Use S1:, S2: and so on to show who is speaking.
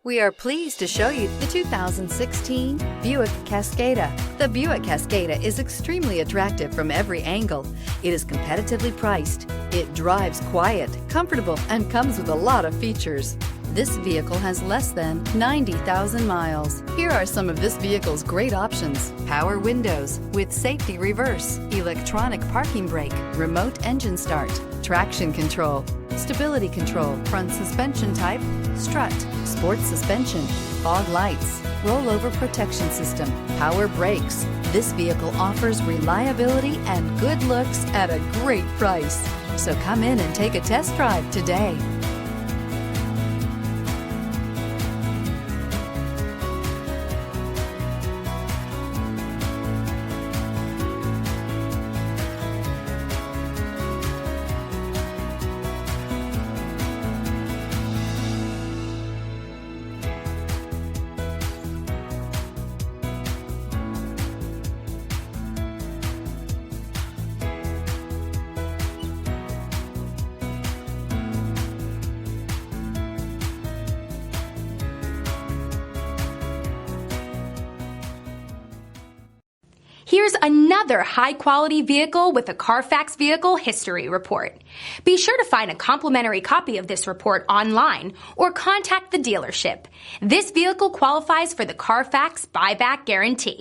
S1: We are pleased to show you the 2016 Buick Cascada. The Buick Cascada is extremely attractive from every angle. It is competitively priced. It drives quiet, comfortable, and comes with a lot of features. This vehicle has less than 90,000 miles. Here are some of this vehicle's great options: power windows with safety reverse, electronic parking brake, remote engine start, traction control, stability control, front suspension type, strut, sports suspension, fog lights, rollover protection system, power brakes. This vehicle offers reliability and good looks at a great price. So come in and take a test drive today.
S2: Here's another high-quality vehicle with a Carfax Vehicle History Report. Be sure to find a complimentary copy of this report online or contact the dealership. This vehicle qualifies for the Carfax Buyback Guarantee.